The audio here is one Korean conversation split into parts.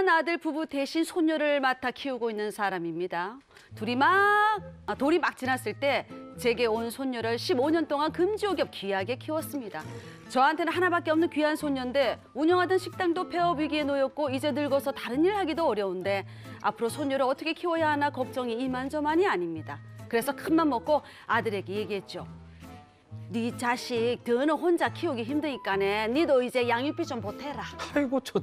유능한 아들 부부 대신 손녀를 맡아 키우고 있는 사람입니다. 돌이 막 지났을 때 제게 온 손녀를 15년 동안 금지옥엽 귀하게 키웠습니다. 저한테는 하나밖에 없는 귀한 손녀인데 운영하던 식당도 폐업 위기에 놓였고 이제 늙어서 다른 일 하기도 어려운데 앞으로 손녀를 어떻게 키워야 하나 걱정이 이만저만이 아닙니다. 그래서 큰맘 먹고 아들에게 얘기했죠. 네 자식 더는 혼자 키우기 힘드니까네. 니도 이제 양육비 좀 보태라. 아이고 저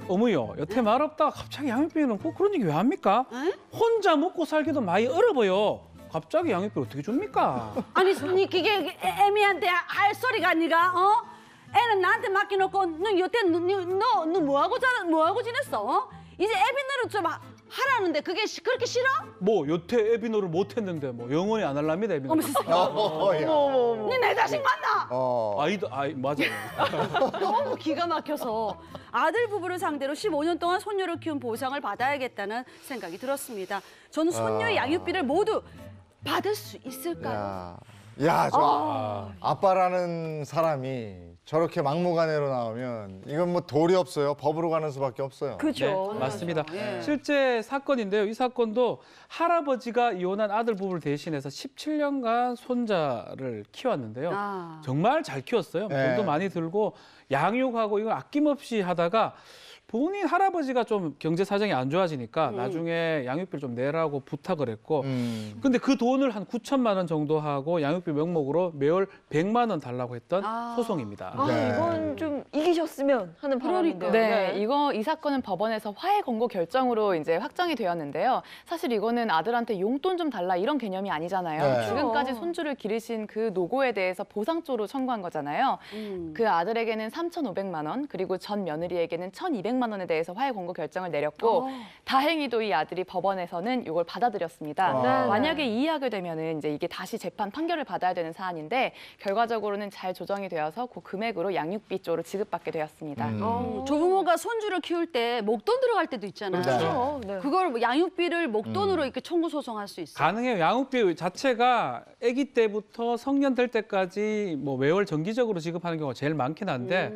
어머요. 여태 말없다가 갑자기 양육비는 꼭 그런 얘기 왜 합니까? 에? 혼자 먹고 살기도 많이 어려워요. 갑자기 양육비 어떻게 줍니까? 아니 니 그게 애미한테 할 소리가 니가 애는 나한테 맡겨놓고 너 여태 너 뭐하고 지냈어? 이제 애비 노릇 좀 하라는데 그게 그렇게 싫어? 뭐 여태 애비노를 못했는데 뭐 영원히 안 할랍니다 애비노. 어머 세상에. 니 내 자식 맞나? 아이 맞아요. 너무 기가 막혀서 아들 부부를 상대로 15년 동안 손녀를 키운 보상을 받아야겠다는 생각이 들었습니다. 저는 손녀의 양육비를 모두 받을 수 있을까요? 야, 저 아빠라는 사람이 저렇게 막무가내로 나오면 이건 뭐 도리 없어요. 법으로 가는 수밖에 없어요. 그렇죠. 네, 맞습니다. 예. 실제 사건인데요. 이 사건도 할아버지가 이혼한 아들 부부를 대신해서 17년간 손자를 키웠는데요. 정말 잘 키웠어요. 네. 돈도 많이 들고 양육하고 이걸 아낌없이 하다가 본인 할아버지가 좀 경제 사정이 안 좋아지니까 나중에 양육비를 좀 내라고 부탁을 했고 근데 그 돈을 한 9천만 원 정도 하고 양육비 명목으로 매월 100만 원 달라고 했던 소송입니다. 네. 이건 좀 이기셨으면 하는 바람인데요. 네, 이 사건은 법원에서 화해 권고 결정으로 이제 확정이 되었는데요. 사실 이거는 아들한테 용돈 좀 달라 이런 개념이 아니잖아요. 네. 지금까지 손주를 기르신 그 노고에 대해서 보상조로 청구한 거잖아요. 그 아들에게는 3,500만 원, 그리고 전 며느리에게는 1,200만 원에 대해서 화해 권고 결정을 내렸고 다행히도 이 아들이 법원에서는 이걸 받아들였습니다. 만약에 이의하게 되면은 이제 이게 다시 재판 판결을 받아야 되는 사안인데 결과적으로는 잘 조정이 되어서 그 금액으로 양육비 쪽으로 지급받게 되었습니다. 조부모가 손주를 키울 때 목돈 들어갈 때도 있잖아요. 그렇죠. 네. 그걸 뭐 양육비를 목돈으로 이렇게 청구 소송할 수 있어요. 가능해요. 양육비 자체가 아기 때부터 성년 될 때까지 뭐 매월 정기적으로 지급하는 경우가 제일 많긴 한데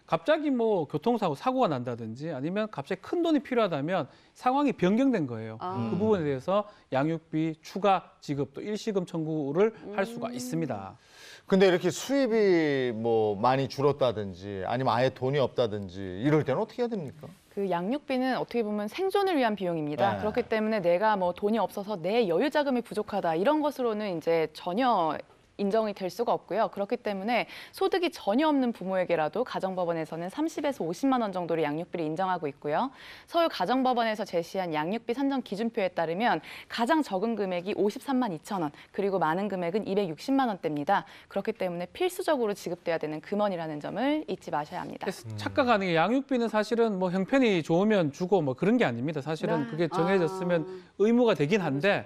갑자기 뭐 교통사고, 사고가 난다든지 아니면 갑자기 큰 돈이 필요하다면 상황이 변경된 거예요. 그 부분에 대해서 양육비 추가 지급 또 일시금 청구를 할 수가 있습니다. 근데 이렇게 수입이 뭐 많이 줄었다든지 아니면 아예 돈이 없다든지 이럴 때는 어떻게 해야 됩니까? 그 양육비는 어떻게 보면 생존을 위한 비용입니다. 네. 그렇기 때문에 내가 뭐 돈이 없어서 내 여유 자금이 부족하다 이런 것으로는 이제 전혀 인정이 될 수가 없고요. 그렇기 때문에 소득이 전혀 없는 부모에게라도 가정법원에서는 30에서 50만 원 정도의 양육비를 인정하고 있고요. 서울 가정법원에서 제시한 양육비 산정 기준표에 따르면 가장 적은 금액이 53만 2천 원, 그리고 많은 금액은 260만 원대입니다. 그렇기 때문에 필수적으로 지급돼야 되는 금원이라는 점을 잊지 마셔야 합니다. 착각하는 게 양육비는 사실은 뭐 형편이 좋으면 주고 뭐 그런 게 아닙니다. 사실은 그게 정해졌으면 의무가 되긴 한데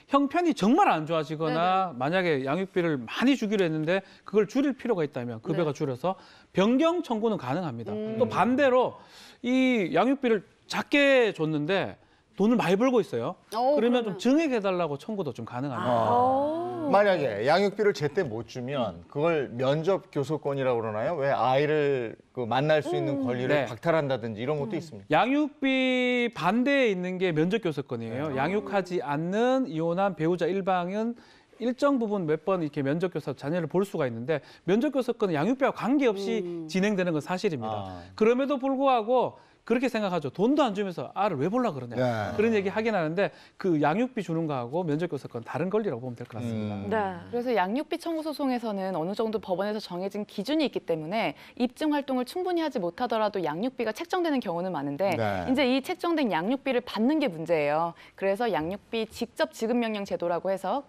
형편이 정말 안 좋아지거나 만약에 양육비를 많이 주기로 했는데 그걸 줄일 필요가 있다면 급여가 줄여서 변경 청구는 가능합니다. 또 반대로 이 양육비를 작게 줬는데 돈을 많이 벌고 있어요. 그러면 좀 증액해달라고 청구도 좀 가능합니다. 만약에 양육비를 제때 못 주면 그걸 면접 교섭권이라고 그러나요? 왜 아이를 그 만날 수 있는 권리를 네. 박탈한다든지 이런 것도 있습니다. 양육비 반대에 있는 게 면접교섭권이에요. 양육하지 않는 이혼한 배우자 일방은 일정 부분 몇 번 이렇게 면접교섭 자녀를 볼 수가 있는데 면접교섭권은 양육비와 관계없이 진행되는 건 사실입니다. 그럼에도 불구하고 그렇게 생각하죠. 돈도 안 주면서 아를 왜 보려고 그러냐. 네. 그런 얘기 하긴 하는데 그 양육비 주는 거하고 면접교섭권 다른 권리라고 보면 될 것 같습니다. 네. 그래서 양육비 청구 소송에서는 어느 정도 법원에서 정해진 기준이 있기 때문에 입증 활동을 충분히 하지 못하더라도 양육비가 책정되는 경우는 많은데 네. 이제 이 책정된 양육비를 받는 게 문제예요. 그래서 양육비 직접 지급 명령 제도라고 해서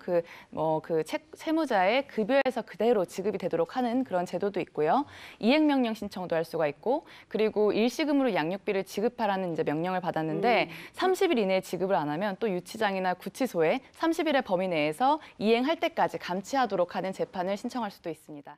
채무자의 급여에서 그대로 지급이 되도록 하는 그런 제도도 있고요. 이행 명령 신청도 할 수가 있고 그리고 일시금으로 양육비를 지급하라는 이제 명령을 받았는데 30일 이내에 지급을 안 하면 또 유치장이나 구치소에 30일의 범위 내에서 이행할 때까지 감치하도록 하는 재판을 신청할 수도 있습니다.